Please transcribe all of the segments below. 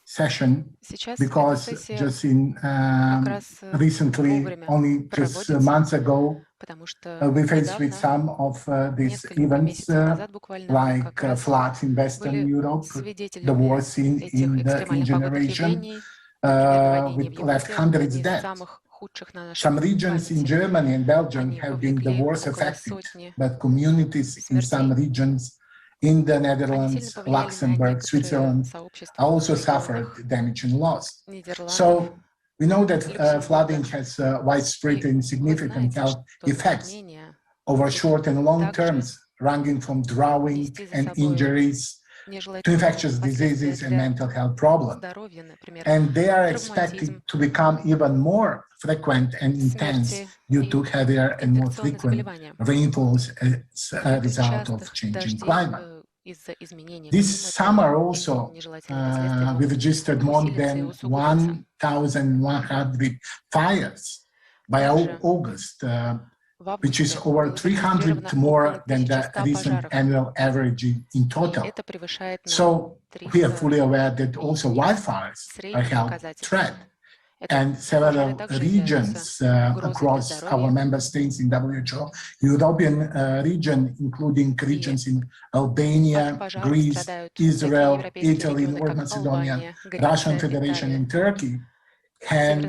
session because just in recently, only just months ago, we faced with some of these events like floods in Western Europe, the war scene in the generation, with left hundreds dead. Some regions in Germany and Belgium have been the worst affected, but communities in some regions in the Netherlands, Luxembourg, Switzerland also suffered damage and loss. So we know that flooding has widespread and significant health effects over short and long terms, ranging from drowning and injuries to infectious diseases and mental health problems. And they are expected to become even more frequent and intense due to heavier and more frequent rainfalls as a result of changing climate. This summer also, we registered more than 1,100 fires by August, which is over 300 more than the recent annual average in total. So we are fully aware that also wildfires are a health threat. And several regions across our member states in WHO, European region, including regions in Albania, Greece, Israel, Italy, North Macedonia, Russian Federation, and Turkey, have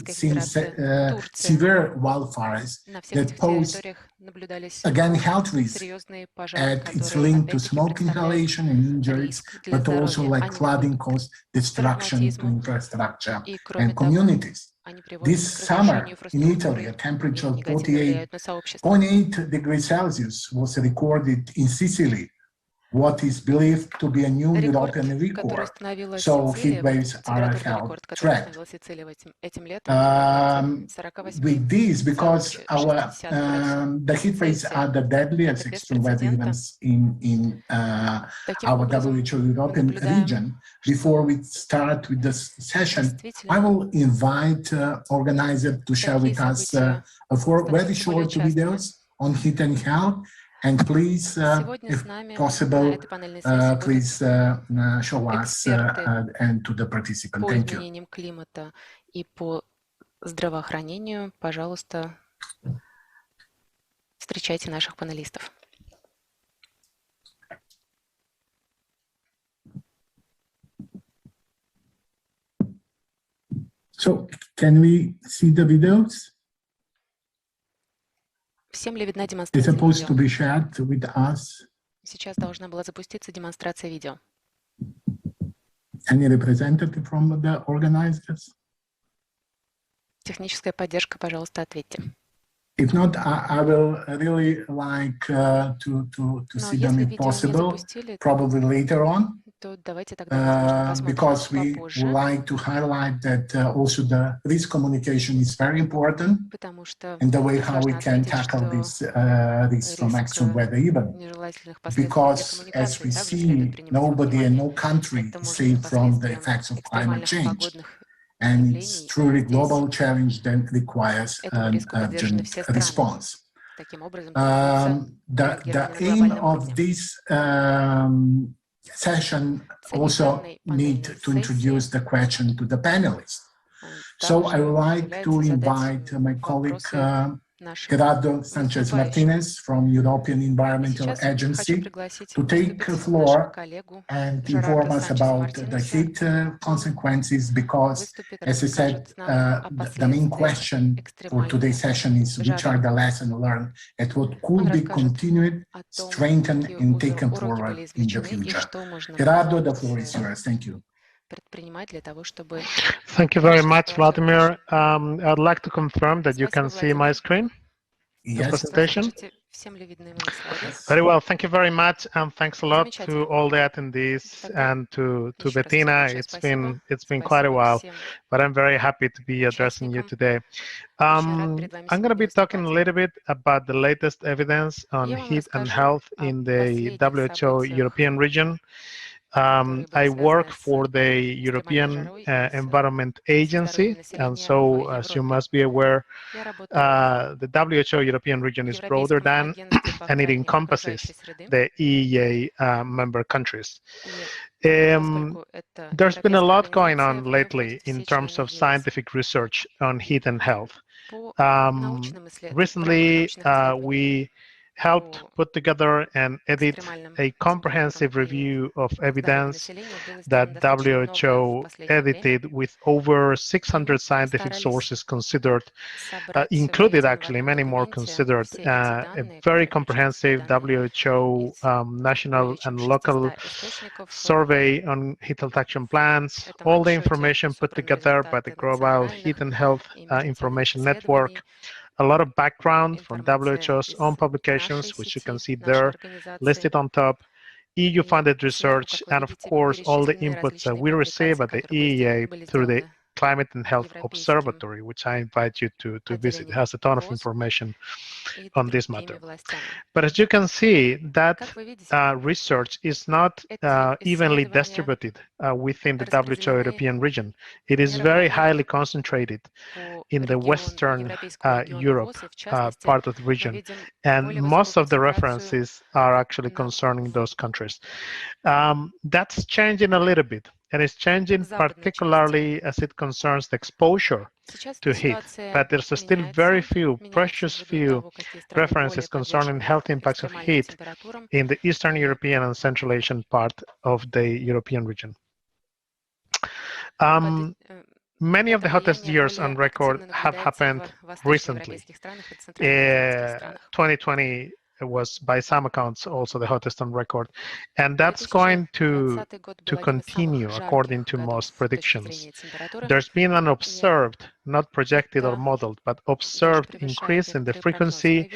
seen severe wildfires that pose, again, health risks. It's linked to smoke inhalation and injuries, but also like flooding caused destruction to infrastructure and communities. This summer in Italy, a temperature of 48.8 degrees Celsius was recorded in Sicily, what is believed to be a new European record. So heat waves are a health threat. With this, because the heat waves are the deadliest extreme weather events in our WHO European region, before we start with this session, I will invite organizers to share with us 4 very short videos on heat and health. And please, if possible, please show us and to the participant. Thank you. И по здравоохранению, пожалуйста, встречайте наших панелистов. So, can we see the videos? Всем ли видна демонстрация видео? Сейчас должна была запуститься демонстрация видео. Any representative from the organizers? Техническая поддержка, пожалуйста, ответьте. If not, I will really like to see them if possible, probably later on, because we would like to highlight that also the risk communication is very important, and the way how we can tackle this risk from extreme weather event. Because as we see, nobody and no country is safe from the effects of climate change. And it's truly global challenge that requires an urgent response. The aim of this session also need to introduce the question to the panelists. So I would like to invite my colleague Gerardo Sanchez-Martinez from European Environmental Agency to take the floor and inform us about the heat consequences, because, as I said, the main question for today's session is which are the lessons learned and what could be continued, strengthened, and taken forward in the future. Gerardo, the floor is yours. Thank you. Thank you very much, Vladimir. I'd like to confirm that you can see my screen, the presentation. Very well, thank you very much, and thanks a lot to all the attendees and to Bettina. It's been quite a while, but I'm very happy to be addressing you today. I'm going to be talking a little bit about the latest evidence on heat and health in the WHO European region. I work for the European Environment Agency, and so, as you must be aware, the WHO European region is broader than, and it encompasses the EEA member countries. There's been a lot going on lately in terms of scientific research on heat and health. Recently, we helped put together and edit a comprehensive review of evidence that WHO edited with over 600 scientific sources considered, included actually many more considered, a very comprehensive WHO national and local survey on heat health action plans, all the information put together by the Global Heat and Health Information Network, a lot of background from WHO's own publications, which you can see there listed on top, EU-funded research, and of course, all the inputs that we receive at the EEA through the Climate and Health Observatory, which I invite you to visit. It has a ton of information on this matter. But as you can see, that research is not evenly distributed within the WHO European region. It is very highly concentrated in the Western Europe part of the region, and most of the references are actually concerning those countries. That's changing a little bit, and it's changing particularly as it concerns the exposure to heat, but there's still very few, precious few references concerning health impacts of heat in the Eastern European and Central Asian part of the European region. Many of the hottest years on record have happened recently. 2020 was, by some accounts, also the hottest on record, and that's going to continue according to most predictions. There's been an observed, not projected or modeled, but observed increase in the frequency,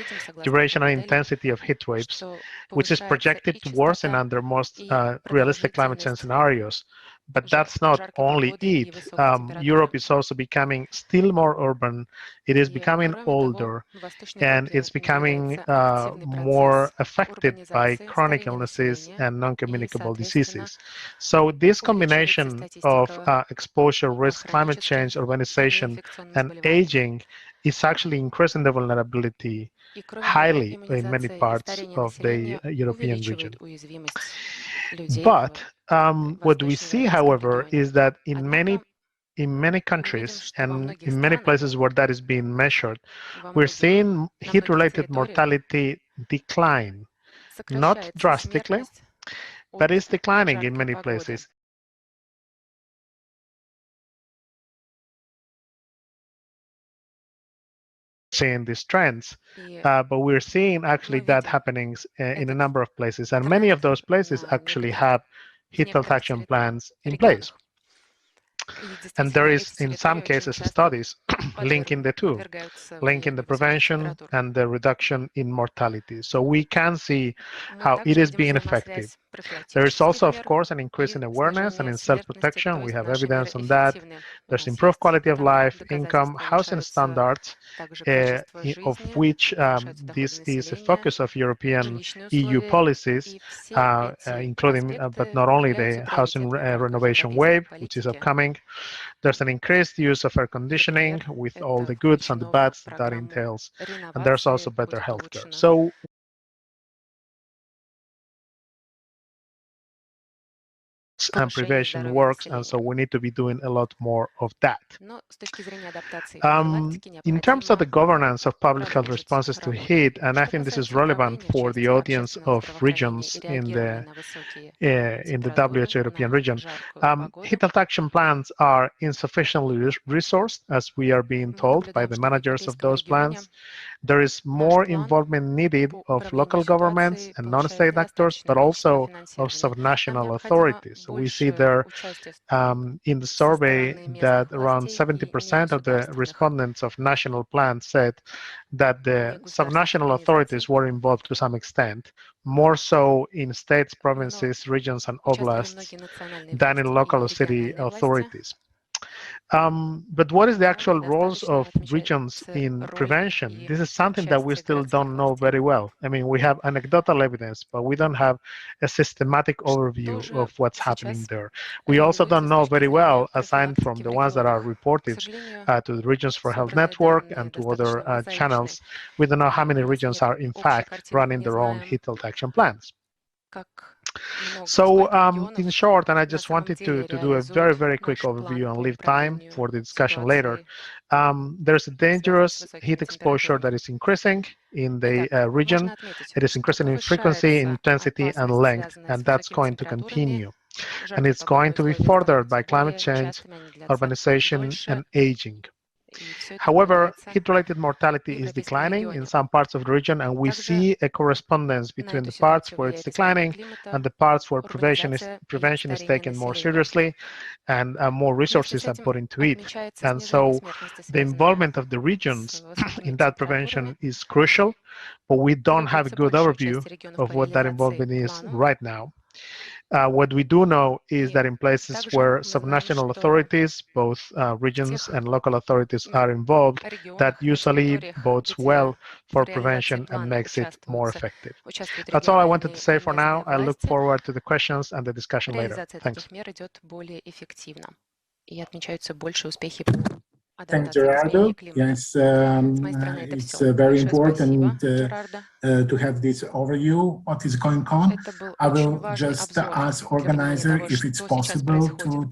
duration, and intensity of heat waves, which is projected to worsen under most realistic climate change scenarios. But that's not only it. Europe is also becoming still more urban. It is becoming older, and it's becoming more affected by chronic illnesses and non-communicable diseases. So this combination of exposure, risk, climate change, urbanization, and aging is actually increasing the vulnerability highly in many parts of the European region. But what we see, however, is that in many countries and in many places where that is being measured, we're seeing heat-related mortality decline, not drastically, but it's declining in many places. Seeing these trends, but we're seeing actually that happening in a number of places, and many of those places actually have heat health action plans in place. And there is, in some cases, studies linking the two, linking the prevention and the reduction in mortality. So we can see how it is being effective. There is also, of course, an increase in awareness and in self-protection. We have evidence on that. There's improved quality of life, income, housing standards, of which this is a focus of European EU policies, including, but not only the housing renovation wave, which is upcoming. There's an increased use of air conditioning with all the goods and the bads that that entails. And there's also better healthcare. So and prevention works, and so we need to be doing a lot more of that. In terms of the governance of public health responses to heat, and I think this is relevant for the audience of regions in the WHO European region, heat health action plans are insufficiently resourced, as we are being told by the managers of those plans. There is more involvement needed of local governments and non-state actors, but also of subnational authorities. So we see there in the survey that around 70% of the respondents of national plans said that the subnational authorities were involved to some extent, more so in states, provinces, regions, and oblasts than in local city authorities. But what is the actual roles of regions in prevention? This is something that we still don't know very well. I mean, we have anecdotal evidence, but we don't have a systematic overview of what's happening there. We also don't know very well, aside from the ones that are reported to the Regions for Health Network and to other channels, we don't know how many regions are in fact running their own heat health action plans. So in short, and I just wanted to do a very, very quick overview and leave time for the discussion later, there's a dangerous heat exposure that is increasing in the region. It is increasing in frequency, intensity, and length, and that's going to continue. And it's going to be furthered by climate change, urbanization, and aging. However, heat-related mortality is declining in some parts of the region, and we see a correspondence between the parts where it's declining and the parts where prevention is taken more seriously and more resources are put into it. And so the involvement of the regions in that prevention is crucial, but we don't have a good overview of what that involvement is right now. What we do know is that in places where subnational authorities, both regions and local authorities are involved, that usually bodes well for prevention and makes it more effective. That's all I wanted to say for now. I look forward to the questions and the discussion later. Thanks. Thank you, Gerardo. Yes, it's very important to have this overview, what is going on. I will just ask organizer if it's possible to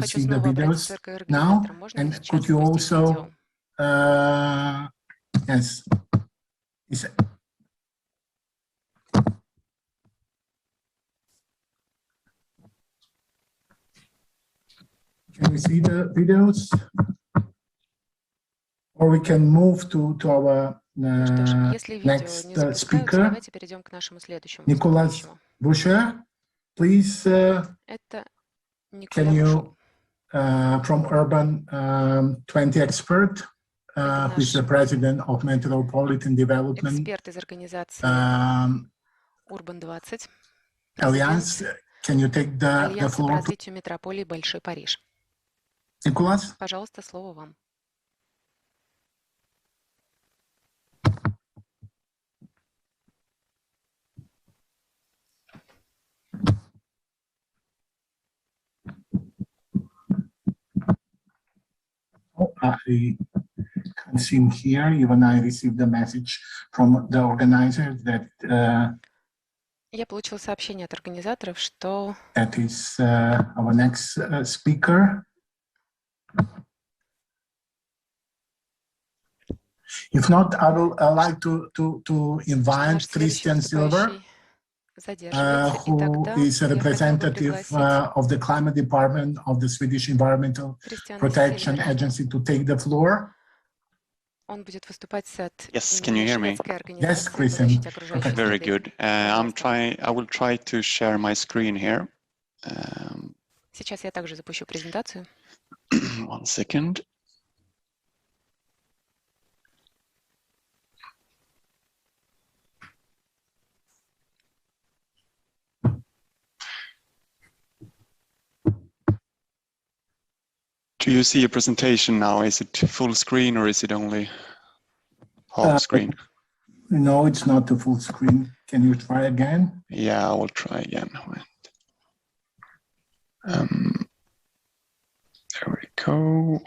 see the videos now. And could you also, yes, can we see the videos? Or we can move to our next speaker, Nicolas Boucher. Please, can you, from Urban 20 Expert, who is the president of Metropolitan Development Alliance, can you take the floor? Nicolas? Пожалуйста, слово вам. I can't see him here. Even I received a message from the organizers that Я получил сообщение от организаторов, что that is our next speaker. If not, I will like to invite Christian Silver, who is a representative of the Climate Department of the Swedish Environmental Protection Agency, to take the floor. Yes, can you hear me? Yes, Christian. Very good. I will try to share my screen here. Сейчас я также запущу презентацию. 1 second. Do you see a presentation now? Is it full screen or is it only half screen? No, it's not the full screen. Can you try again? Yeah, I will try again. There we go.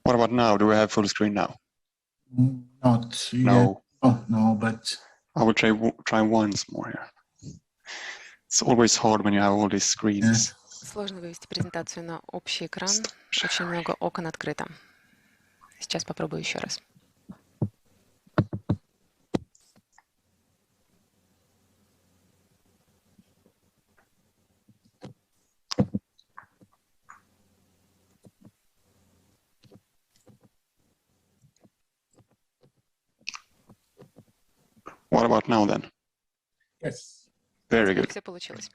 What about now? Do we have full screen now? Not yet. No. Oh, no, but I will try once more here. It's always hard when you have all these screens. Сложно вывести презентацию на общий экран. Очень много окон открыто. Сейчас попробую еще раз. What about now then? yes. Very good. Все получилось.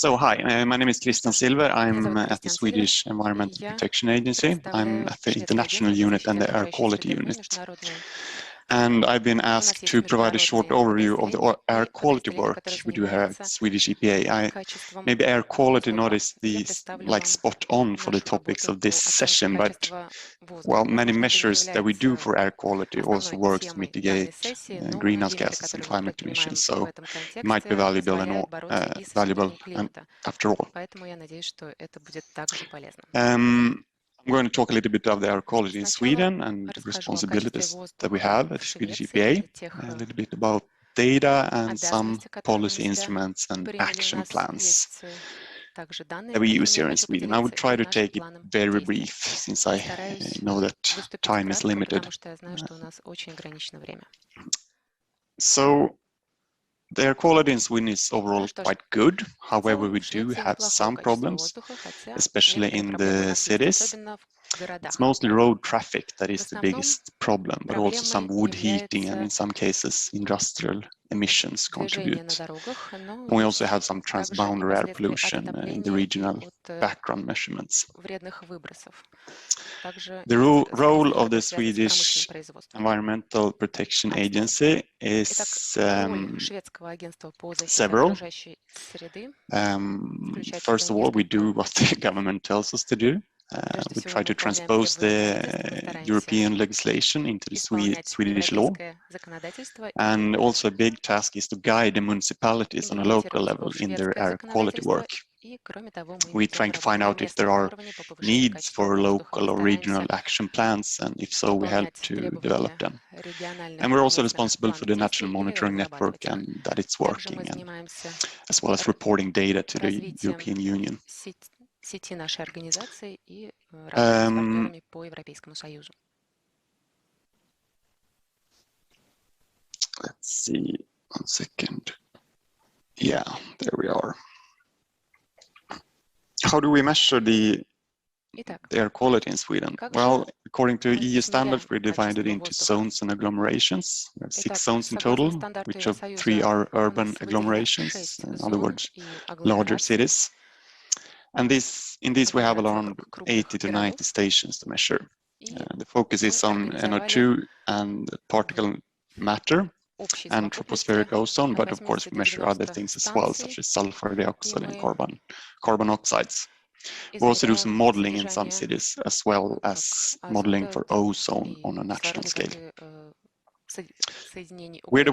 So hi, my name is Christian Silver. I'm at the Swedish Environmental Protection Agency. I'm at the International Unit and the Air Quality Unit. And I've been asked to provide a short overview of the air quality work we do here at Swedish EPA. Maybe air quality not is the spot on for the topics of this session, but well, many measures that we do for air quality also works to mitigate greenhouse gases and climate emissions. So it might be valuable and after all. I'm going to talk a little bit of the air quality in Sweden and the responsibilities that we have at the Swedish EPA, a little bit about data and some policy instruments and action plans that we use here in Sweden. I would try to take it very brief since I know that time is limited. So the air quality in Sweden is overall quite good. However, we do have some problems, especially in the cities. It's mostly road traffic that is the biggest problem, but also some wood heating and in some cases industrial emissions contribute. And we also have some transboundary air pollution in the regional background measurements. The role of the Swedish Environmental Protection Agency is several. First of all, we do what the government tells us to do. We try to transpose the European legislation into the Swedish law. And also a big task is to guide the municipalities on a local level in their air quality work. We're trying to find out if there are needs for local or regional action plans, and if so, we help to develop them. And we're also responsible for the national monitoring network and that it's working, and as well as reporting data to the European Union. Let's see, 1 second. Yeah, there we are. How do we measure the air quality in Sweden? Well, according to EU standards, we're divided into zones and agglomerations. We have 6 zones in total, which of 3 are urban agglomerations, in other words, larger cities. And in these we have around 80 to 90 stations to measure. The focus is on NO2 and particle matter and tropospheric ozone, but of course we measure other things as well, such as sulfur dioxide and carbon oxides. We also do some modeling in some cities, as well as modeling for ozone on a national scale. Where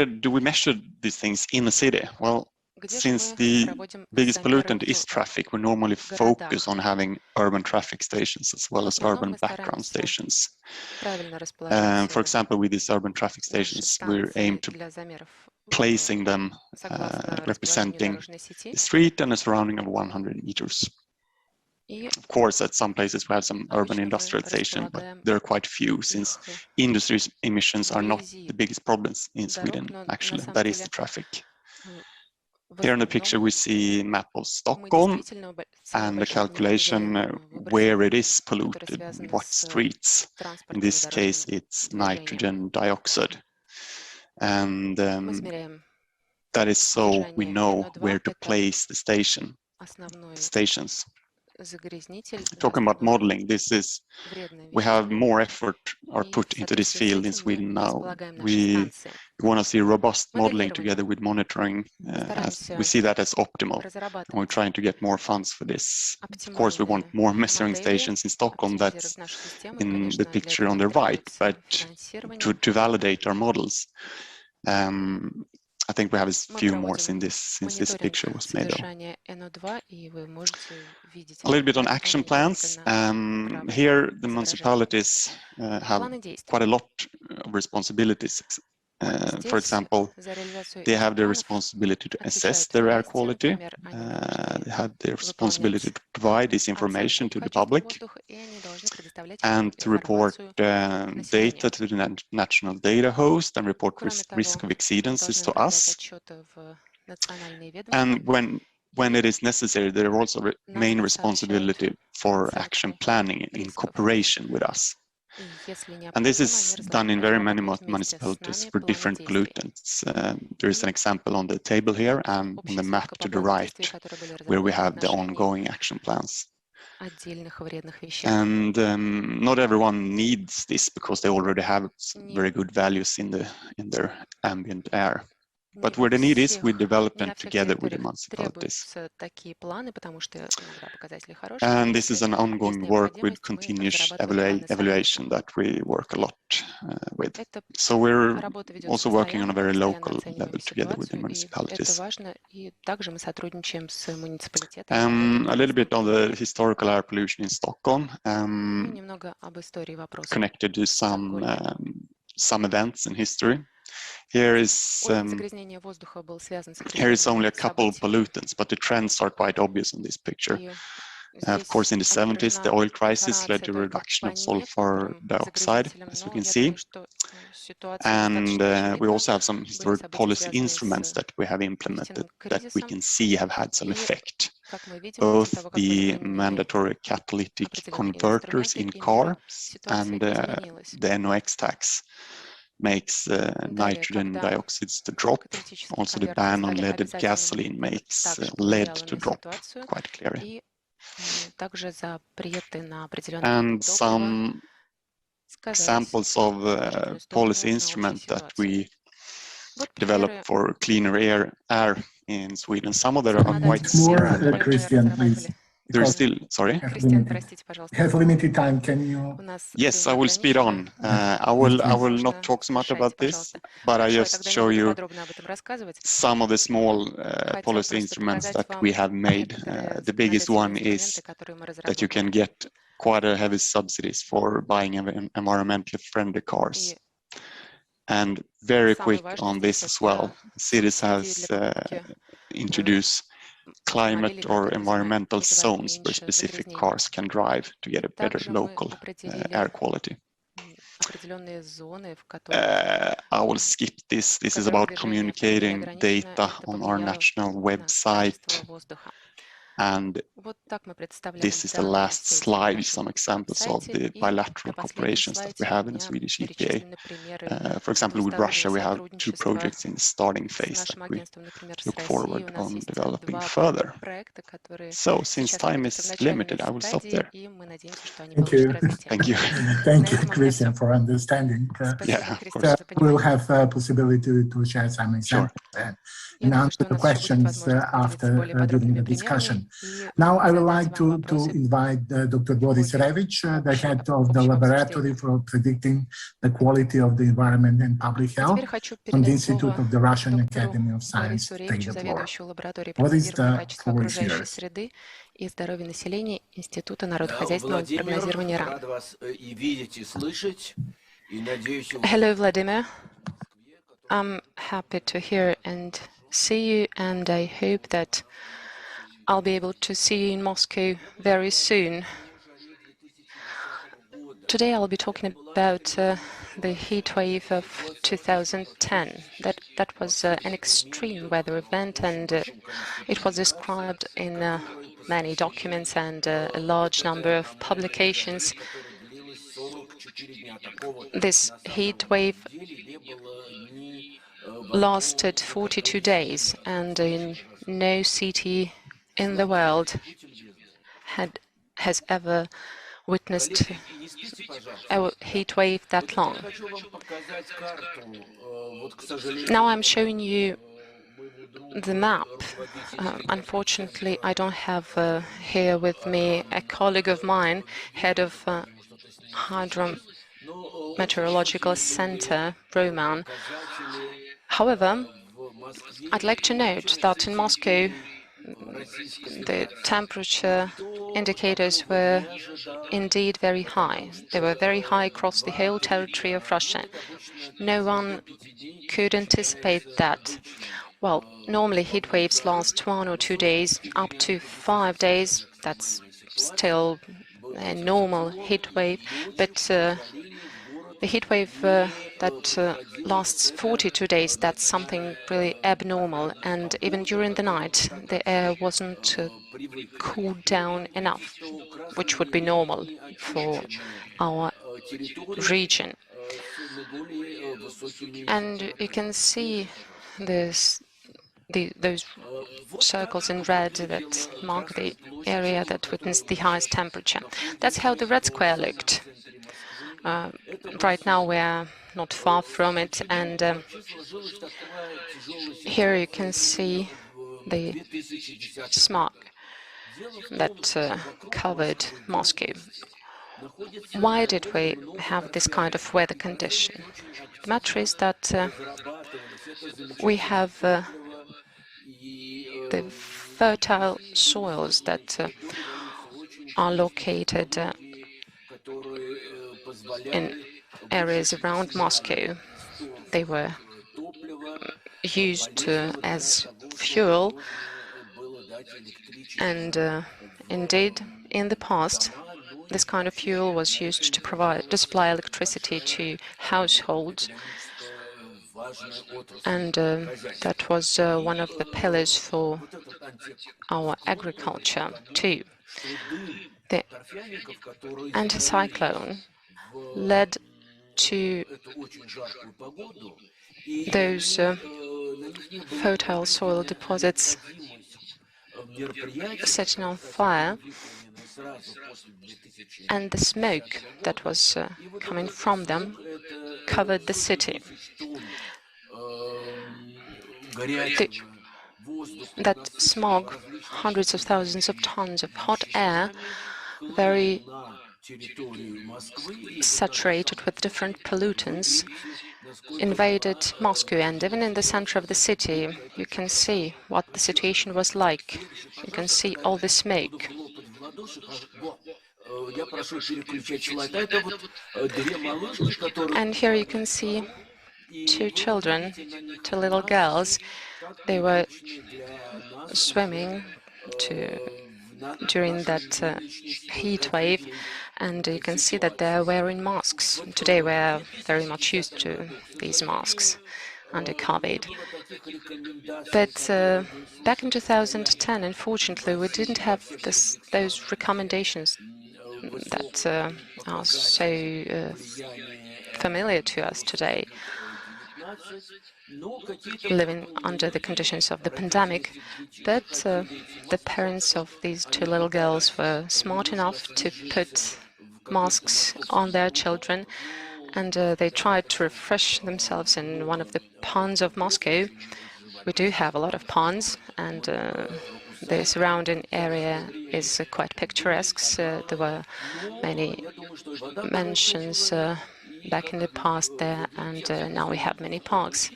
do we measure these things in a city? Well, since the biggest pollutant is traffic, we normally focus on having urban traffic stations as well as urban background stations. For example, with these urban traffic stations, we aim to placing them representing the street and a surrounding of 100 meters. Of course, at some places we have some urban industrialization, but there are quite few, since industry emissions are not the biggest problems in Sweden, actually. That is the traffic. Here in the picture we see a map of Stockholm and the calculation where it is polluted, what streets. In this case it's nitrogen dioxide. And that is so we know where to place the stations. Talking about modeling, we have more effort are put into this field in Sweden now. We want to see robust modeling together with monitoring. As we see that as optimal, and we're trying to get more funds for this. Of course, we want more measuring stations in Stockholm. That's in the picture on the right, but to validate our models. I think we have a few more since this picture was made. A little bit on action plans. Here, the municipalities have quite a lot of responsibilities. For example, they have the responsibility to assess their air quality. They have the responsibility to provide this information to the public and to report data to the national data host and report risk of exceedances to us. And when it is necessary, there are also main responsibility for action planning in cooperation with us. And this is done in very many municipalities for different pollutants. There is an example on the table here and on the map to the right, where we have the ongoing action plans. And not everyone needs this because they already have very good values in their ambient air. But where the need is, we develop them together with the municipalities. And this is an ongoing work with continuous evaluation that we work a lot with. So we're also working on a very local level together with the municipalities. A little bit on the historical air pollution in Stockholm, connected to some events in history. Here is only a couple of pollutants, but the trends are quite obvious in this picture. Of course, in the 70s, the oil crisis led to a reduction of sulfur dioxide, as we can see. And we also have some historic policy instruments that we have implemented that we can see have had some effect. Both the mandatory catalytic converters in cars and the NOx tax makes nitrogen dioxides to drop. Also, the ban on leaded gasoline makes lead to drop quite clearly. And some examples of policy instruments that we developed for cleaner air in Sweden. Some of them are quite more, Christian, please. There's still, sorry? Have limited time, can you? Yes, I will speed on. I will not talk so much about this, but I just show you some of the small policy instruments that we have made. The biggest one is that you can get quite a heavy subsidies for buying environmentally friendly cars. And very quick on this as well, cities has introduced climate or environmental zones where specific cars can drive to get a better local air quality. I will skip this. This is about communicating data on our national website. And this is the last slide, some examples of the bilateral cooperations that we have in the Swedish EPA. For example, with Russia, we have 2 projects in the starting phase that we look forward on developing further. So since time is limited, I will stop there. Thank you. Thank you. Thank you, Christian, for understanding. Yeah, of course. We'll have a possibility to share some examples and answer the questions after during the discussion. Now, I would like to invite Dr. Boris Revich, the head of the Laboratory for Predicting the Quality of the Environment and Public Health from the Institute of the Russian Academy of Science, State of War. What is the floor is yours? И здоровья населения Института народохозяйственного прогнозирования РАН. Hello, Vladimir. I'm happy to hear and see you, and I hope that I'll be able to see you in Moscow very soon. Today I'll be talking about the heat wave of 2010. That was an extreme weather event, and it was described in many documents and a large number of publications. This heat wave lasted 42 days, and in no city in the world has ever witnessed a heat wave that long. Now I'm showing you the map. Unfortunately, I don't have here with me a colleague of mine, head of Hydrometeorological Center, Roman. However, I'd like to note that in Moscow, the temperature indicators were indeed very high. They were very high across the whole territory of Russia. No one could anticipate that. Well, normally heat waves last 1 or 2 days, up to 5 days. That's still a normal heat wave, but the heat wave that lasts 42 days, that's something really abnormal. And even during the night, the air wasn't cooled down enough, which would be normal for our region. And you can see those circles in red that mark the area that witnessed the highest temperature. That's how the red square looked. Right now we're not far from it, and here you can see the smog that covered Moscow. Why did we have this kind of weather condition? The matter is that we have the fertile soils that are located in areas around Moscow. They were used as fuel, and indeed, in the past, this kind of fuel was used to supply electricity to households, and that was one of the pillars for our agriculture too. The anticyclone led to those fertile soil deposits setting on fire, and the smoke that was coming from them covered the city. That smog, hundreds of thousands of tons of hot air, very saturated with different pollutants, invaded Moscow, and even in the center of the city, you can see what the situation was like. You can see all the smoke. And here you can see two children, two little girls. They were swimming during that heat wave, and you can see that they're wearing masks. Today we're very much used to these masks under COVID. But back in 2010, unfortunately, we didn't have those recommendations that are so familiar to us today, living under the conditions of the pandemic. But the parents of these two little girls were smart enough to put masks on their children, and they tried to refresh themselves in one of the ponds of Moscow. We do have a lot of ponds, and the surrounding area is quite picturesque. There were many mansions back in the past there, and now we have many parks.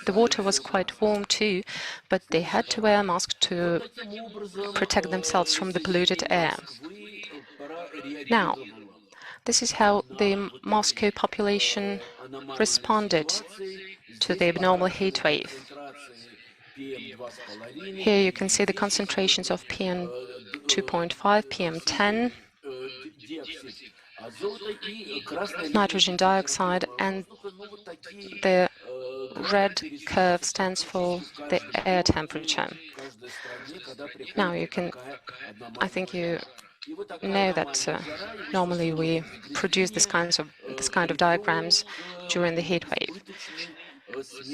The water was quite warm too, but they had to wear a mask to protect themselves from the polluted air. Now, this is how the Moscow population responded to the abnormal heat wave. Here you can see the concentrations of PM2.5, PM10, nitrogen dioxide, and the red curve stands for the air temperature. Now I think you know that normally we produce this kind of diagrams during the heat wave,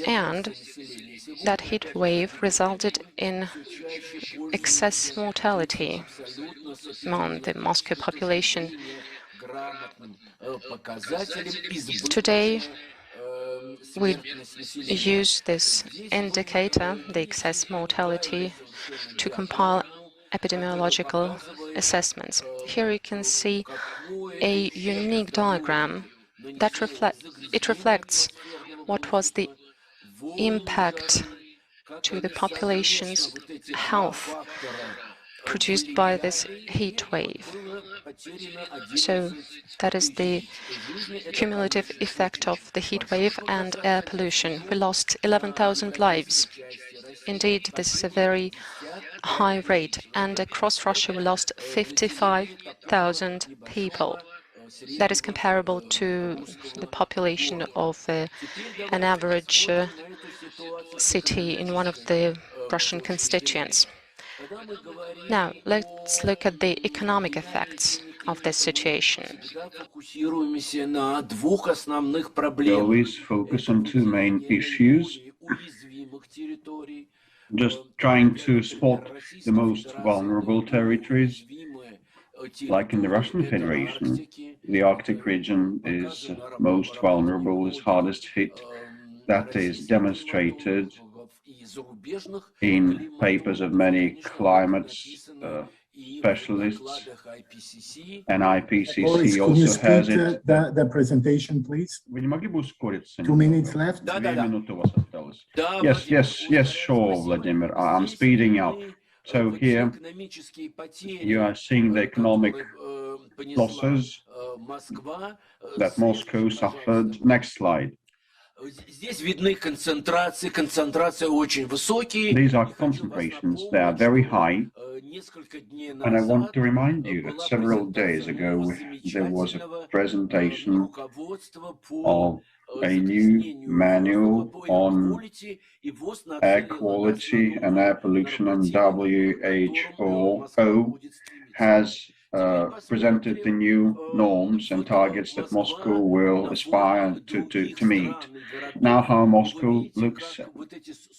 and that heat wave resulted in excess mortality among the Moscow population. Today, we use this indicator, the excess mortality, to compile epidemiological assessments. Here you can see a unique diagram that reflects what was the impact to the population's health produced by this heat wave. So that is the cumulative effect of the heat wave and air pollution. We lost 11,000 lives. Indeed, this is a very high rate, and across Russia we lost 55,000 people. That is comparable to the population of an average city in one of the Russian constituents. Now, let's look at the economic effects of this situation. We always focus on two main issues, just trying to spot the most vulnerable territories. Like in the Russian Federation, the Arctic region is most vulnerable, is hardest hit. That is demonstrated in papers of many climate specialists, and IPCC Boris, also has it. The presentation, please. 2 minutes left. Yes, sure, Vladimir. I'm speeding up. So here you are seeing the economic losses that Moscow suffered. Next slide. These are concentrations, they are very high, and I want to remind you that several days ago there was a presentation of a new manual on air quality and air pollution, and WHO has presented the new norms and targets that Moscow will aspire to meet. Now how Moscow looks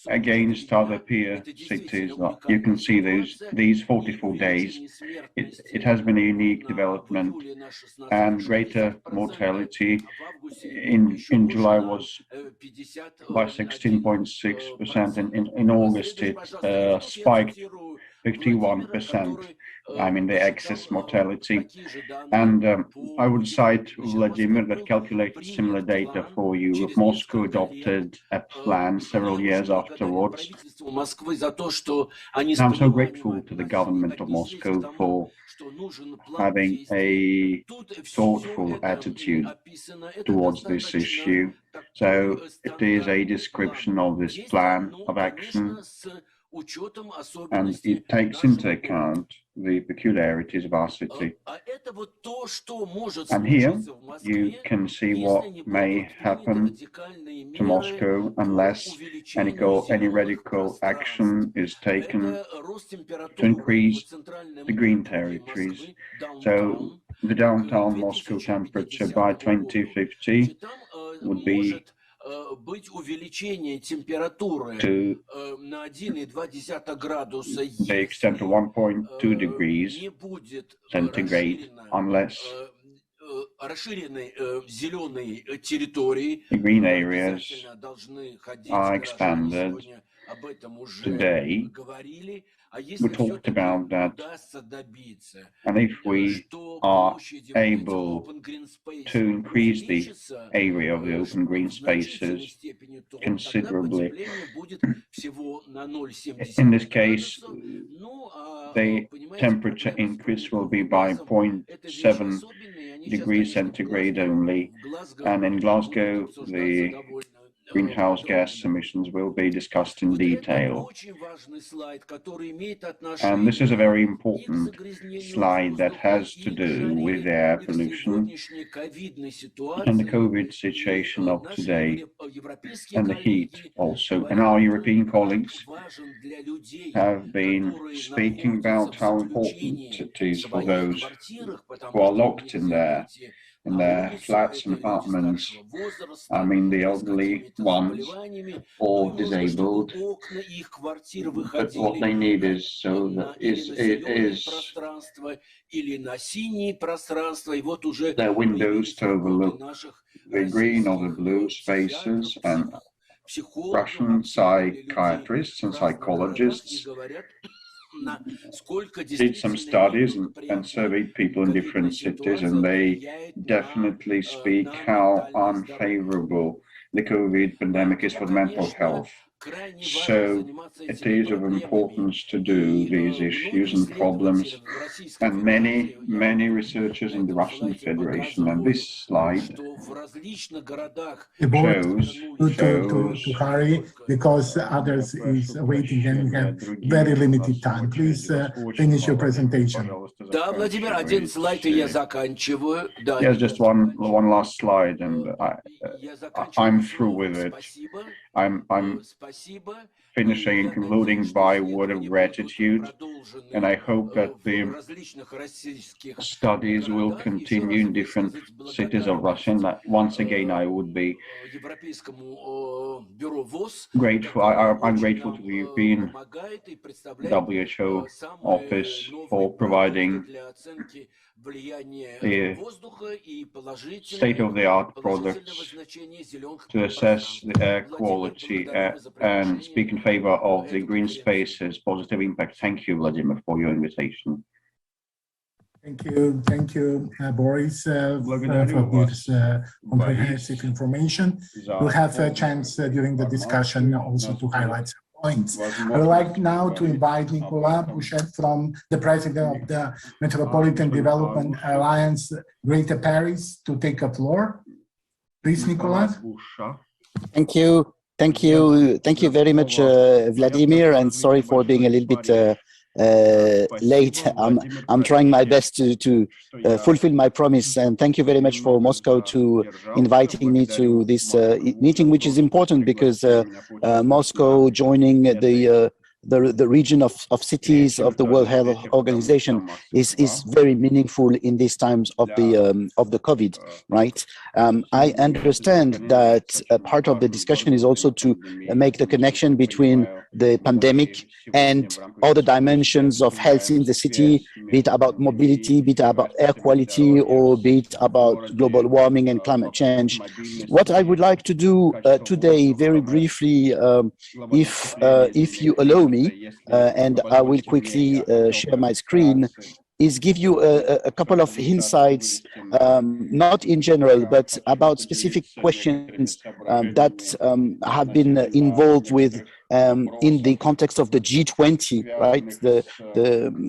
against other peer cities, you can see these 44 days. It has been a unique development, and greater mortality in July was by 16.6%. In August it spiked 51%. I mean the excess mortality, and I would cite Vladimir that calculated similar data for you. Moscow adopted a plan several years afterwards. I'm so grateful to the government of Moscow for having a thoughtful attitude towards this issue. So it is a description of this plan of action, and it takes into account the peculiarities of our city. And here you can see what may happen to Moscow unless any radical action is taken to increase the green territories. So the downtown Moscow temperature by 2050 would be to the extent of 1.2 degrees centigrade, unless the green areas are expanded. Today, we talked about that, and if we are able to increase the area of the open green spaces considerably, in this case, the temperature increase will be by 0.7 degrees centigrade only, and in Glasgow, the greenhouse gas emissions will be discussed in detail. And this is a very important slide that has to do with air pollution and the COVID situation of today, and the heat also. And our European colleagues have been speaking about how important it is for those who are locked in their flats and apartments. I mean the elderly ones or disabled, but what they need is their windows to overlook the green or the blue spaces. And Russian psychiatrists and psychologists did some studies and surveyed people in different cities, and they definitely speak how unfavorable the COVID pandemic is for mental health. So it is of importance to do these issues and problems, and many researchers in the Russian Federation, and this slide shows to hurry because others is waiting and we have very limited time. Please finish your presentation. Yes, just one last slide, and I'm through with it. finishing and concluding by a word of gratitude, and I hope that the studies will continue in different cities of Russia. And that once again, I would be grateful. I'm grateful to the European WHO office for providing the state-of-the-art products to assess the air quality and speak in favor of the green space's positive impact. Thank you, Vladimir, for your invitation. Thank you, Boris, for this comprehensive information. We'll have a chance during the discussion also to highlight some points. I would like now to invite Nicolas Bouchet, from the President of the Metropolitan Development Alliance, Greater Paris, to take the floor. Please, Nicolas. Thank you. Thank you very much, Vladimir, and sorry for being a little bit late. I'm trying my best to fulfill my promise, and thank you very much for Moscow to inviting me to this meeting, which is important because Moscow joining the region of cities of the World Health Organization is very meaningful in these times of the COVID, right? I understand that part of the discussion is also to make the connection between the pandemic and other dimensions of health in the city, be it about mobility, be it about air quality, or be it about global warming and climate change. What I would like to do today, very briefly, if you allow me, and I will quickly share my screen, is give you a couple of insights, not in general, but about specific questions that have been involved with in the context of the G20, right?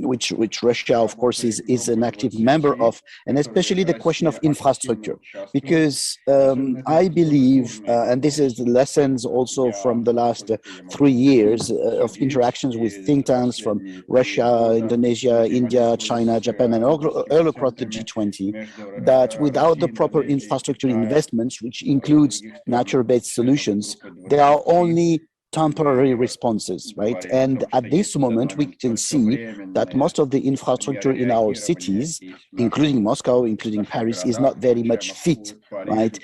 Which Russia, of course, is an active member of, and especially the question of infrastructure, because I believe, and this is the lessons also from the last 3 years of interactions with think tanks from Russia, Indonesia, India, China, Japan, and all across the G20, that without the proper infrastructure investments, which includes nature-based solutions, there are only temporary responses, right? And at this moment, we can see that most of the infrastructure in our cities, including Moscow, including Paris, is not very much fit, right?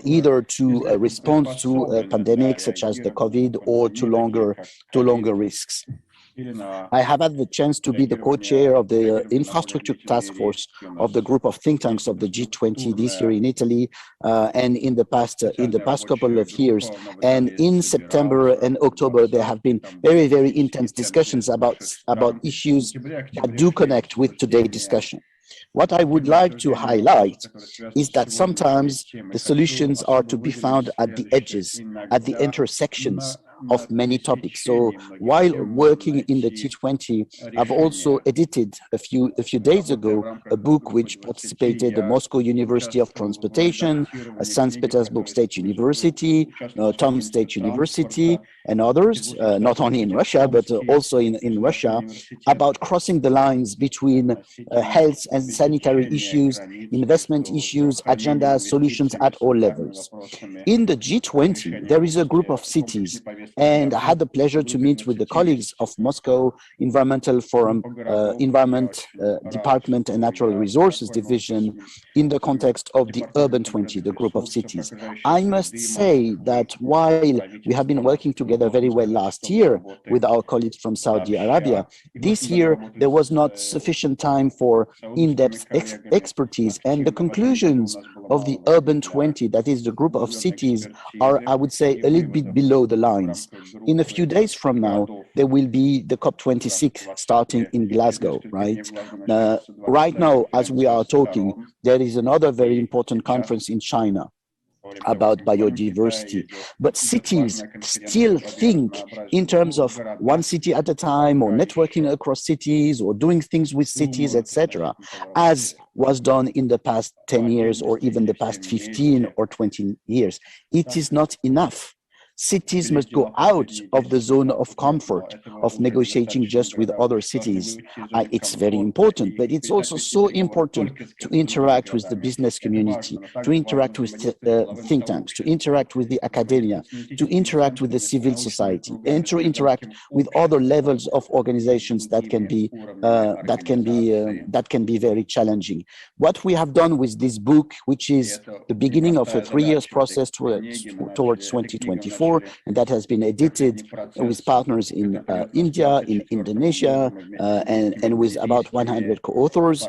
Either to respond to pandemics such as the COVID, or to longer risks. I have had the chance to be the co-chair of the infrastructure task force of the group of think tanks of the G20 this year in Italy, and in the past couple of years. And in September and October, there have been very, very intense discussions about issues that do connect with today's discussion. What I would like to highlight is that sometimes the solutions are to be found at the edges, at the intersections of many topics. So while working in the G20, I've also edited a few days ago a book which participated the Moscow University of Transportation, St. Petersburg State University, Tom State University, and others, not only in Russia, but also in Russia, about crossing the lines between health and sanitary issues, investment issues, agendas, solutions at all levels. In the G20, there is a group of cities, and I had the pleasure to meet with the colleagues of Moscow Environmental Forum, Environment Department and Natural Resources Division in the context of the Urban 20, the group of cities. I must say that while we have been working together very well last year with our colleagues from Saudi Arabia, this year there was not sufficient time for in-depth expertise, and the conclusions of the Urban 20, that is the group of cities, are, I would say, a little bit below the lines. In a few days from now, there will be the COP26 starting in Glasgow, right? Right now, as we are talking, there is another very important conference in China about biodiversity, but cities still think in terms of one city at a time, or networking across cities, or doing things with cities, etc., as was done in the past 10 years or even the past 15 or 20 years. It is not enough. Cities must go out of the zone of comfort of negotiating just with other cities. It's very important, but it's also so important to interact with the business community, to interact with think tanks, to interact with the academia, to interact with the civil society, and to interact with other levels of organizations that can be very challenging. What we have done with this book, which is the beginning of a 3-year process towards 2024, and that has been edited with partners in India, in Indonesia, and with about 100 co-authors,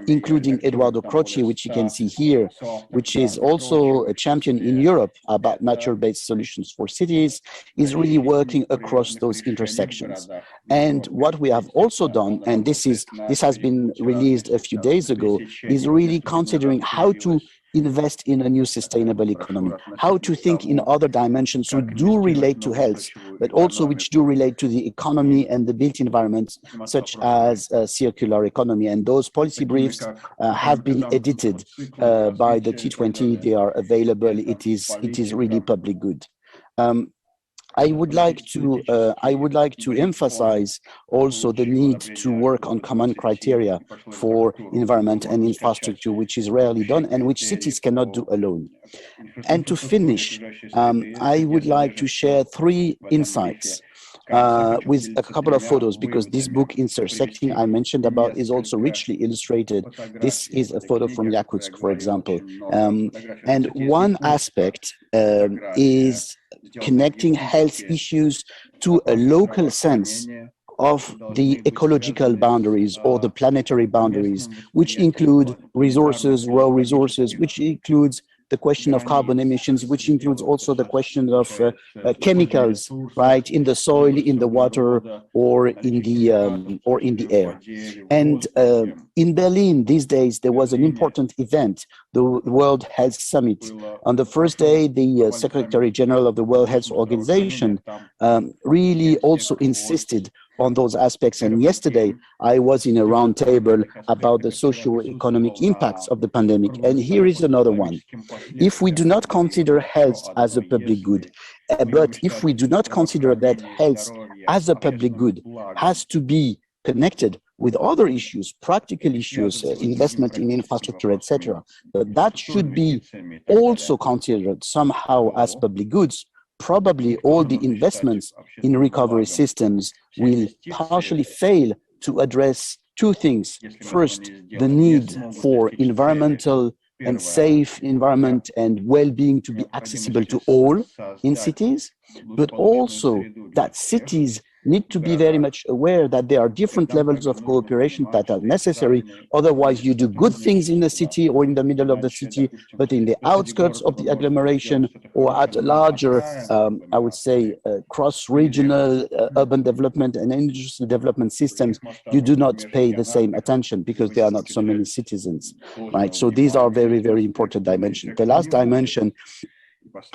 including Eduardo Croce, which you can see here, which is also a champion in Europe about nature-based solutions for cities, is really working across those intersections. And what we have also done, and this has been released a few days ago, is really considering how to invest in a new sustainable economy, how to think in other dimensions which do relate to health, but also which do relate to the economy and the built environment, such as circular economy. And those policy briefs have been edited by the T20. They are available. It is really public good. I would like to emphasize also the need to work on common criteria for environment and infrastructure, which is rarely done and which cities cannot do alone. And to finish, I would like to share 3 insights with a couple of photos, because this book, Intersecting, I mentioned about, is also richly illustrated. This is a photo from Yakutsk, for example. And one aspect is connecting health issues to a local sense of the ecological boundaries or the planetary boundaries, which include resources, raw resources, which includes the question of carbon emissions, which includes also the question of chemicals, right, in the soil, in the water, or in the air. And in Berlin these days, there was an important event, the World Health Summit. On the first day, the Secretary General of the World Health Organization really also insisted on those aspects. And yesterday, I was in a roundtable about the socio-economic impacts of the pandemic. And here is another one. If we do not consider health as a public good, but if we do not consider that health as a public good has to be connected with other issues, practical issues, investment in infrastructure, etc., that should be also considered somehow as public goods, probably all the investments in recovery systems will partially fail to address 2 things. First, the need for environmental and safe environment and well-being to be accessible to all in cities, but also that cities need to be very much aware that there are different levels of cooperation that are necessary. Otherwise, you do good things in the city or in the middle of the city, but in the outskirts of the agglomeration or at a larger, I would say, cross-regional urban development and industrial development systems, you do not pay the same attention because there are not so many citizens, right? So these are very, very important dimensions. The last dimension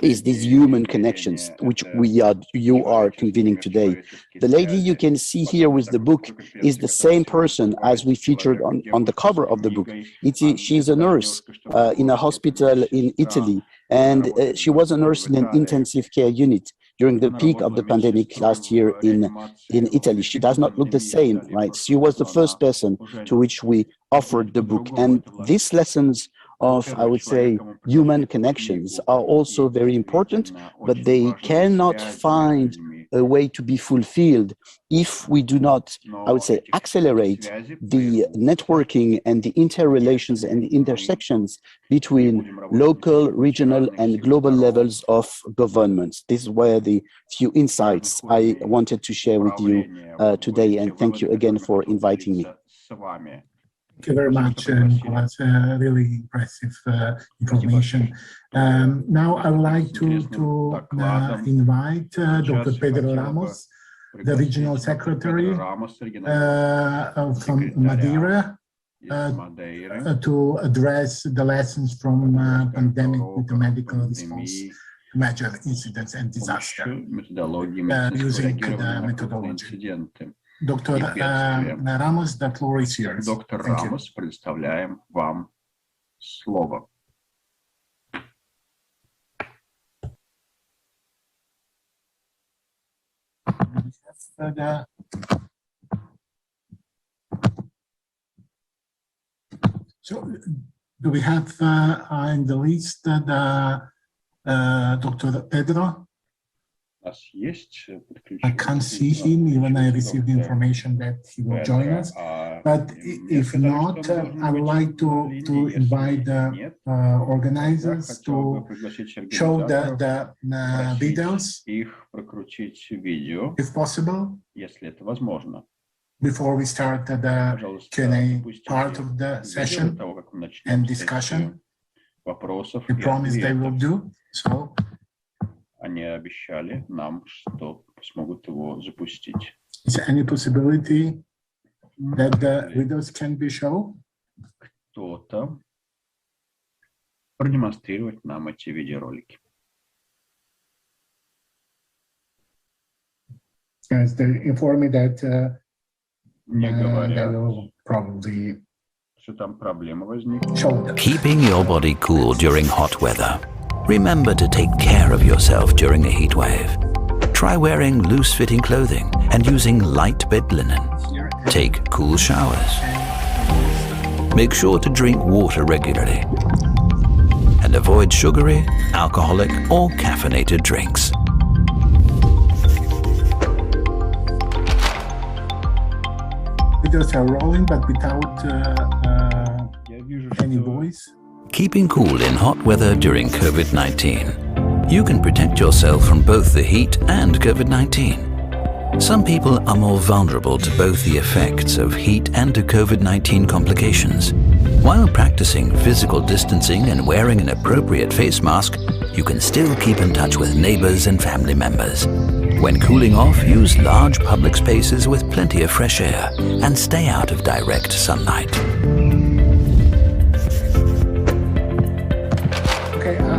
is these human connections, which you are convening today. The lady you can see here with the book is the same person as we featured on the cover of the book. She's a nurse in a hospital in Italy, and she was a nurse in an intensive care unit during the peak of the pandemic last year in Italy. She does not look the same, right? She was the first person to which we offered the book. And these lessons of, I would say, human connections are also very important, but they cannot find a way to be fulfilled if we do not, I would say, accelerate the networking and the interrelations and the intersections between local, regional, and global levels of governments. This is where the few insights I wanted to share with you today, and thank you again for inviting me. Thank you very much, Nicolas. Really impressive information. Now I would like to invite Dr. Pedro Ramos, the Regional Secretary from Madeira, to address the lessons from pandemic with the medical response to major incidents and disaster using the methodology. Dr. Ramos, the floor is yours. Доктор Рамос, предоставляем вам слово. the... So, do we have in the list Dr. Pedro? I can't see him, even I received information that he will join us. But if not, I would like to invite the organizers to show the videos, if possible, before we start the Q&A part of the session and discussion. We promise they will do so. Они обещали нам, что смогут его запустить. Is there any possibility that the videos can be shown? Кто-то продемонстрировать нам эти видеоролики. Yes, they inform me that they will probably что там проблемы возникнут. Keeping your body cool during hot weather. Remember to take care of yourself during a heat wave. Try wearing loose-fitting clothing and using light bed linen. Take cool showers. Make sure to drink water regularly. And avoid sugary, alcoholic, or caffeinated drinks. Videos are rolling, but without any voice. Keeping cool in hot weather during COVID-19. You can protect yourself from both the heat and COVID-19. Some people are more vulnerable to both the effects of heat and to COVID-19 complications. While practicing physical distancing and wearing an appropriate face mask, you can still keep in touch with neighbors and family members. When cooling off, use large public spaces with plenty of fresh air and stay out of direct sunlight.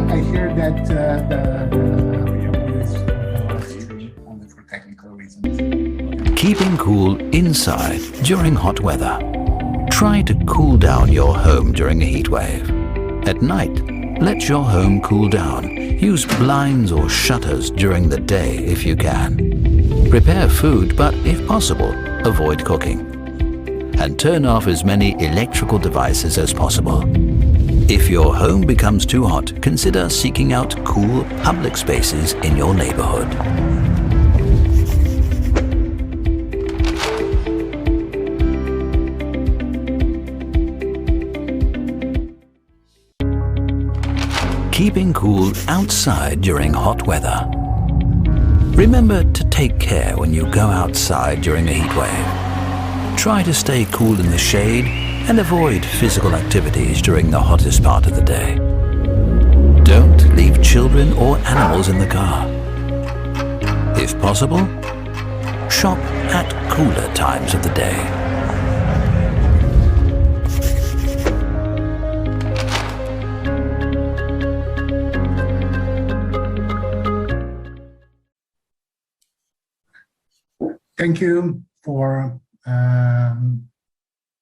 I hear that only for technical reasons. Keeping cool inside during hot weather. Try to cool down your home during a heat wave. At night, let your home cool down. Use blinds or shutters during the day if you can. Prepare food, but if possible, avoid cooking. And turn off as many electrical devices as possible. If your home becomes too hot, consider seeking out cool public spaces in your neighborhood. Keeping cool outside during hot weather. Remember to take care when you go outside during a heat wave. Try to stay cool in the shade and avoid physical activities during the hottest part of the day. Don't leave children or animals in the car. If possible, shop at cooler times of the day. Thank you for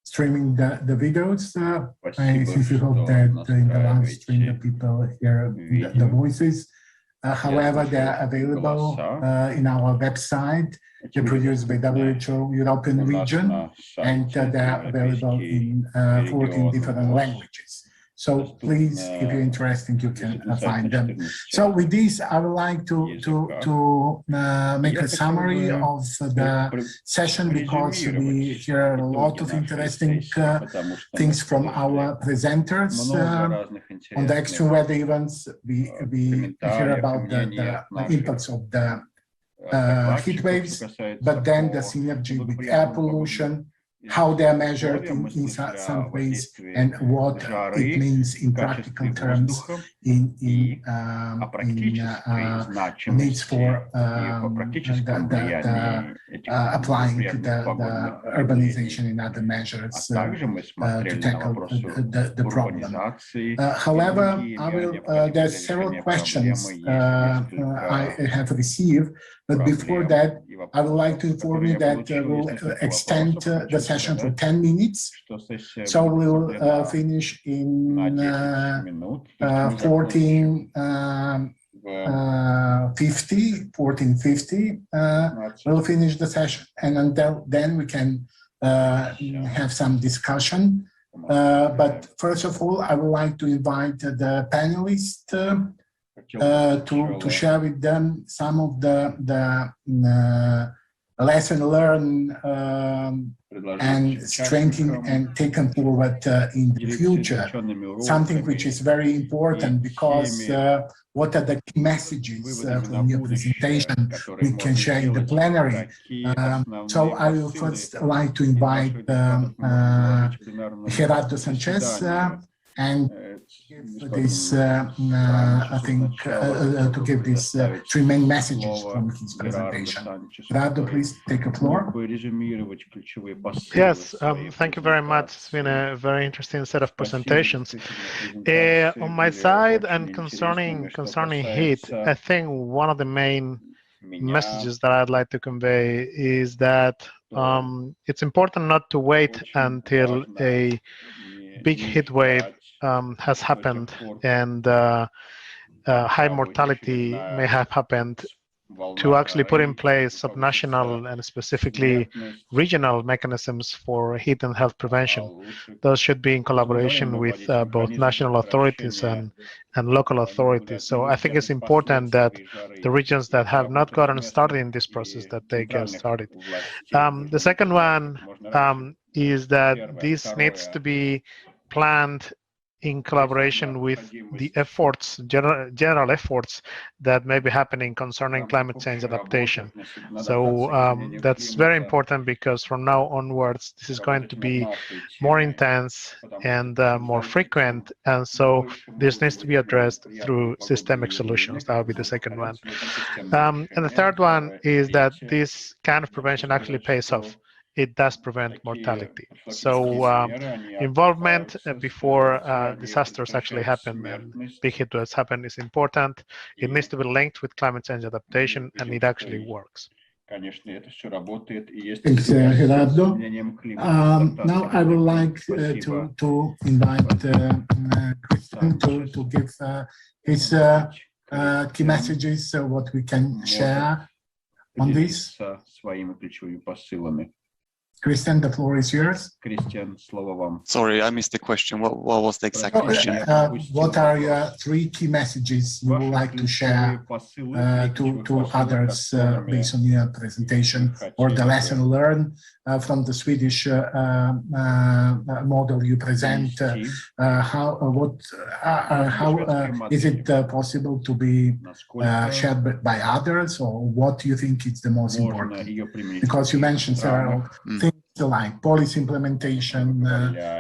streaming the videos. I sincerely hope that in the live stream the people hear the voices. However, they are available in our website, produced by WHO European region, and they are available in 14 different languages. So please, if you're interested, you can find them. So with this, I would like to make a summary of the session, because we hear a lot of interesting things from our presenters on the extreme weather events. We hear about the impacts of the heat waves, but then the synergy with air pollution, how they are measured in some ways, and what it means in practical terms in needs for applying the urbanization and other measures to tackle the problem. However, there are several questions I have received, but before that, I would like to inform you that we'll extend the session for 10 minutes. So we'll finish in 14 14:50, we'll finish the session, and until then we can have some discussion. But first of all, I would like to invite the panelists to share with them some of the lesson learned and strengthened and taken forward in the future. Something which is very important, because what are the key messages from your presentation we can share in the plenary. So I will first like to invite Gerardo Sanchez and give this, I think, to give these three main messages from his presentation. Gerardo, please take the floor. Yes, thank you very much. It's been a very interesting set of presentations. On my side, and concerning heat, I think one of the main messages that I'd like to convey is that it's important not to wait until a big heat wave has happened and high mortality may have happened to actually put in place subnational and specifically regional mechanisms for heat and health prevention. Those should be in collaboration with both national authorities and local authorities. So I think it's important that the regions that have not gotten started in this process, that they get started. The second one is that this needs to be planned in collaboration with the efforts, general efforts that may be happening concerning climate change adaptation. So that's very important, because from now onwards, this is going to be more intense and more frequent. And so this needs to be addressed through systemic solutions. That would be the second one. And the third one is that this kind of prevention actually pays off. It does prevent mortality. So involvement before disasters actually happen and big heat waves happen is important. It needs to be linked with climate change adaptation, and it actually works. Thanks, Gerardo. Now I would like to invite Christian to give his key messages, what we can share on this. Christian, the floor is yours. Sorry, I missed the question. What was the exact question? What are your three key messages you would like to share to others based on your presentation, or the lesson learned from the Swedish model you present? How is it possible to be shared by others, or what do you think is the most important? Because you mentioned several things, like policy implementation,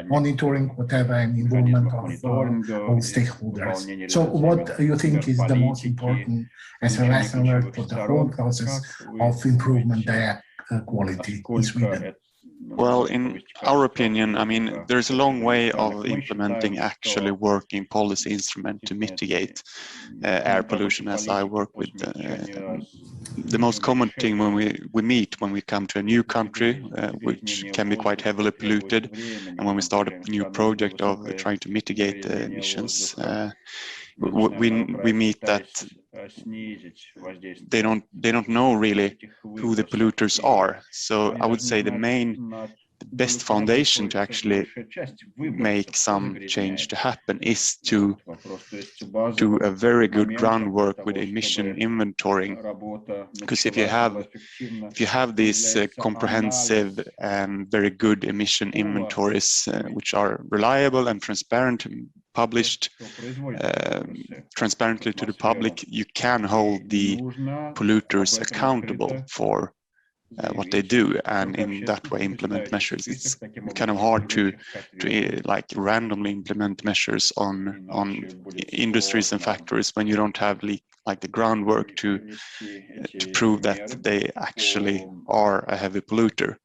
monitoring, whatever, and involvement of all stakeholders. So what do you think is the most important as a lesson learned for the whole process of improvement air quality in Sweden? Well, in our opinion, I mean, there's a long way of implementing actually working policy instrument to mitigate air pollution, as I work with. The most common thing when we meet when we come to a new country, which can be quite heavily polluted, and when we start a new project of trying to mitigate the emissions, we meet that they don't know really who the polluters are. So I would say the best foundation to actually make some change to happen is to do a very good groundwork with emission inventorying. Because if you have these comprehensive and very good emission inventories, which are reliable and transparent, published transparently to the public, you can hold the polluters accountable for what they do, and in that way implement measures. It's kind of hard to like randomly implement measures on industries and factories when you don't have like the groundwork to prove that they actually are a heavy polluter.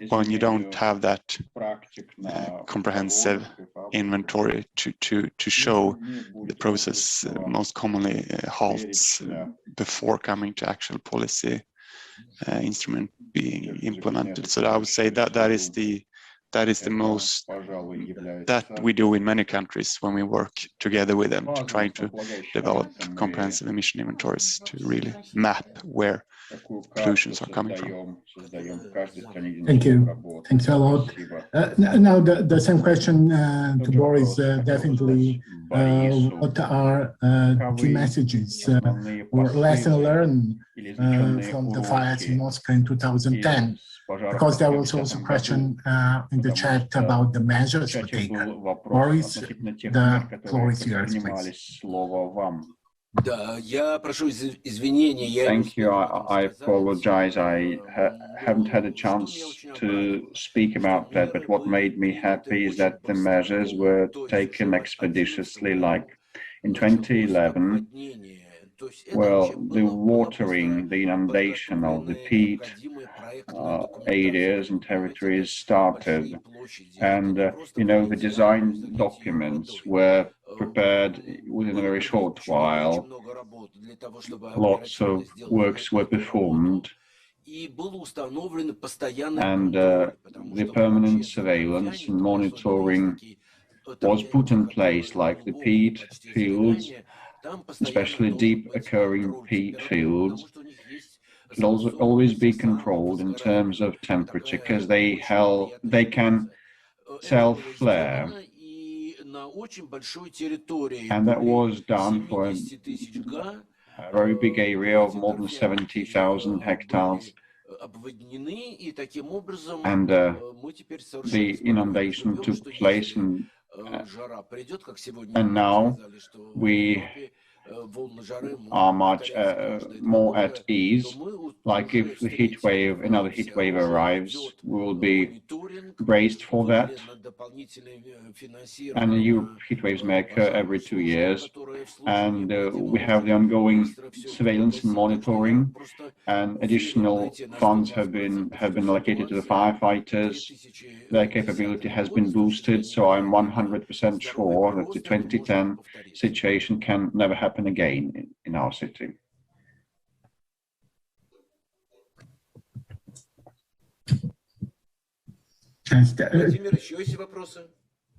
When you don't have that comprehensive inventory to show, the process most commonly halts before coming to actual policy instrument being implemented. So I would say that is the that is the most that we do in many countries when we work together with them to try to develop comprehensive emission inventories to really map where pollutions are coming from. Thank you. Thanks a lot. Now, the same question to Boris, definitely, what are key messages or lessons learned from the fires in Moscow in 2010? Because there was also a question in the chat about the measures were taken. Boris, the floor is yours, please. Thank you. I apologize. I haven't had a chance to speak about that, but what made me happy is that the measures were taken expeditiously, like in 2011. Well, the watering, the inundation of the peat areas and territories started. And, you know, the design documents were prepared within a very short while. Lots of works were performed. And the permanent surveillance and monitoring was put in place, like the peat fields, especially deep occurring peat fields, should also always be controlled in terms of temperature, because they can self-flare. And that was done for a very big area of more than 70,000 hectares. And the inundation took place, and now we are much more at ease. Like if the another heat wave arrives, we will be braced for that. And new heat waves may occur every 2 years. And we have the ongoing surveillance and monitoring, and additional funds have been allocated to the firefighters. Their capability has been boosted, so I'm 100% sure that the 2010 situation can never happen again in our city.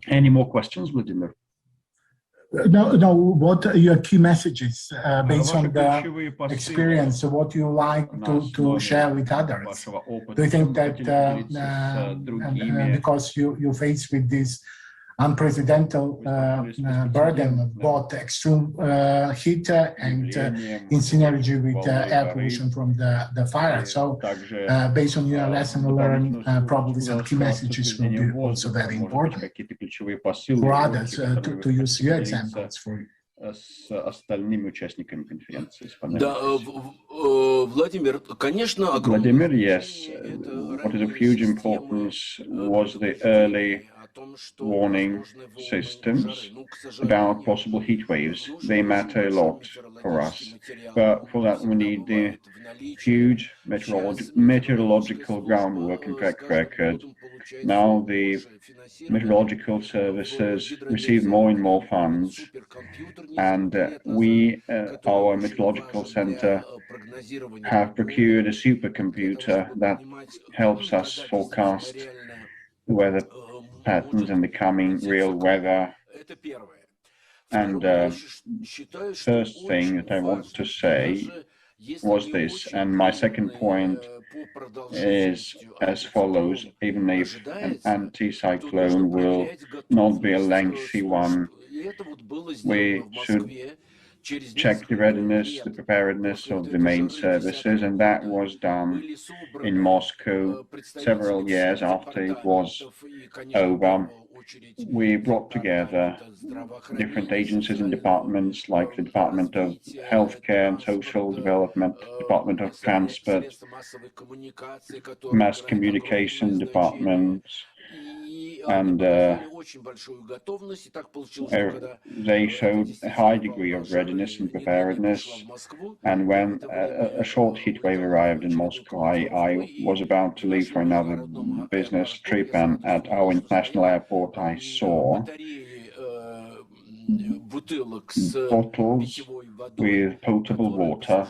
Any more questions, Vladimir? No, what are your key messages based on the experience? What you like to share with others? Do you think that because you face with this unprecedented burden of both extreme heat and in synergy with air pollution from the fire. So based on your lesson learned, probably some key messages will be also very important for others to use your examples for you. С остальными участниками конференции. Vladimir, yes. What is of huge importance was the early warning systems about possible heat waves. They matter a lot for us, but for that we need the huge meteorological groundwork and track record. Now the meteorological services receive more and more funds, and we, our meteorological center, have procured a supercomputer that helps us forecast the weather patterns and the coming real weather. And first thing that I want to say was this, and my second point is as follows: even if an anticyclone will not be a lengthy one, we should check the readiness, the preparedness of the main services, and that was done in Moscow several years after it was over. We brought together different agencies and departments, like the Department of Healthcare and Social Development, Department of Transport, Mass Communication Department, and they showed a high degree of readiness and preparedness. And when a short heat wave arrived in Moscow, I was about to leave for another business trip, and at our international airport I saw bottles with potable water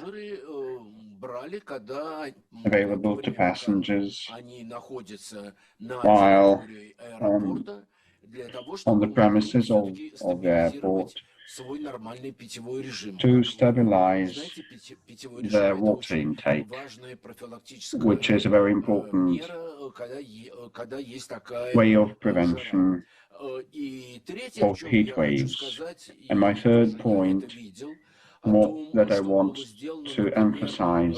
available to passengers while on the premises of the airport to stabilize the water intake, which is a very important way of prevention of heat waves. And my third point that I want to emphasize,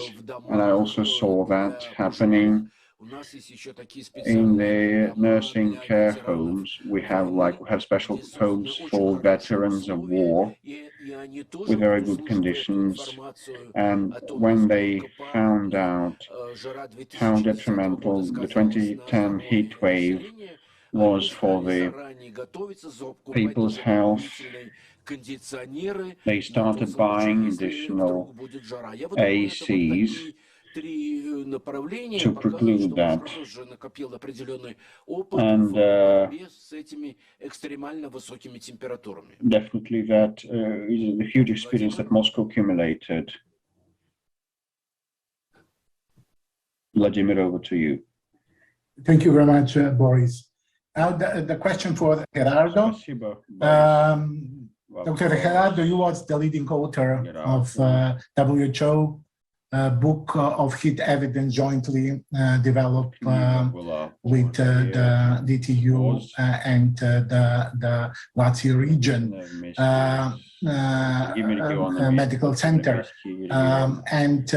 and I also saw that happening in the nursing care homes. We have special homes for veterans of war with very good conditions, and when they found out how detrimental the 2010 heat wave was for the people's health, they started buying additional ACs to preclude that. And definitely that is a huge experience that Moscow accumulated. Vladimir, over to you. Thank you very much, Boris. Now the question for Gerardo. Dr. Gerardo, you was the leading author of WHO book of heat evidence jointly developed with the DTU and the Lazio region medical center. And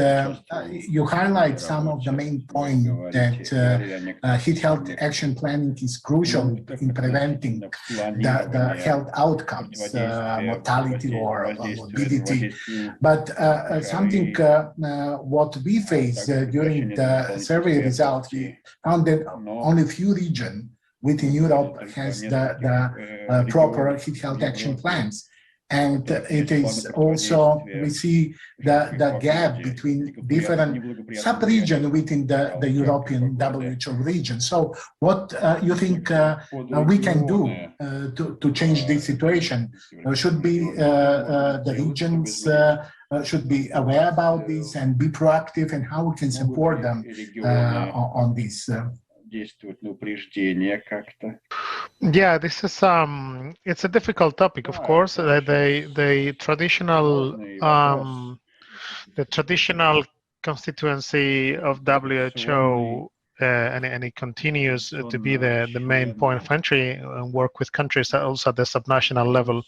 you highlight some of the main points that heat health action planning is crucial in preventing the health outcomes, mortality or morbidity. But something what we faced during the survey results, we found that only few regions within Europe has the proper heat health action plans. And it is also, we see the gap between different sub-regions within the European WHO region. So what you think we can do to change this situation? Should be the regions should be aware about this and be proactive, and how we can support them on this? Yeah, this is it's a difficult topic, of course. The traditional constituency of WHO, and it continues to be the main point of entry and work with countries also at the subnational level,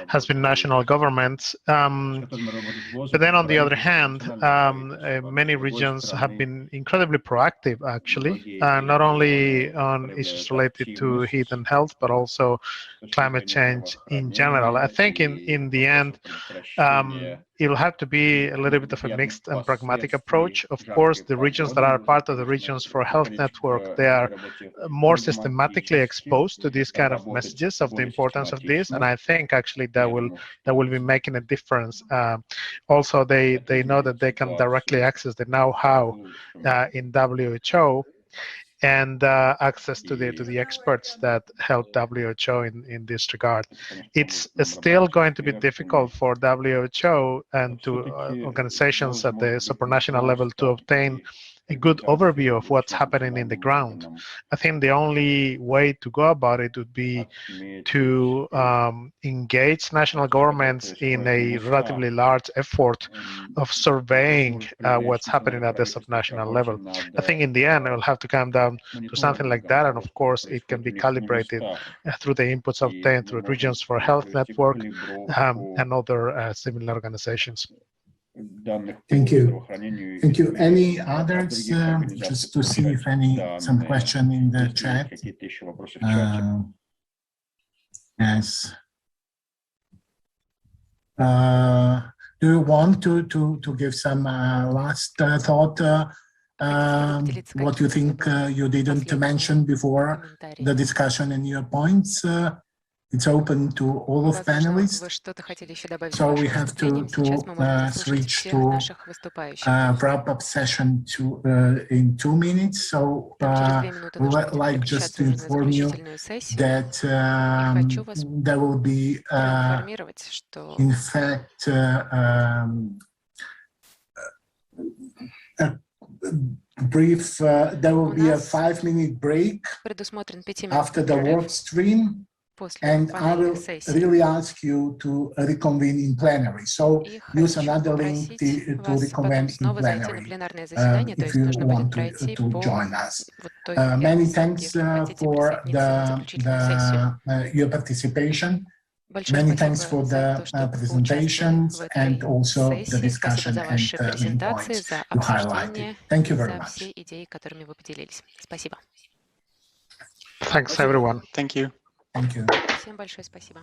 has been national governments. But then on the other hand, many regions have been incredibly proactive, actually, not only on issues related to heat and health, but also climate change in general. I think in the end, it'll have to be a little bit of a mixed and pragmatic approach. Of course, the regions that are part of the Regions for Health Network, they are more systematically exposed to these kind of messages of the importance of this, and I think actually that will be making a difference. Also, they know that they can directly access the know-how in WHO and access to the experts that help WHO in this regard. It's still going to be difficult for WHO and to organizations at the supranational level to obtain a good overview of what's happening in the ground. I think the only way to go about it would be to engage national governments in a relatively large effort of surveying what's happening at the subnational level. I think in the end, it will have to come down to something like that, and of course, it can be calibrated through the inputs obtained through Regions for Health Network and other similar organizations. Thank you. Thank you. Any others? Just to see if some question in the chat. Yes. Do you want to give some last thought? What you think you didn't mention before the discussion and your points? It's open to all of panelists. So we have to switch to wrap-up session in 2 minutes. So we'd like just to inform you that there will be, in fact, brief, there will be a 5-minute break after the work stream, and I will really ask you to reconvene in plenary. So use another link to reconvene in plenary if you want to join us. Many thanks for your participation. Many thanks for the presentations and also the discussion and the main points you highlighted. Thank you very much. Thanks, everyone. Thank you. Thank you. Всем большое спасибо.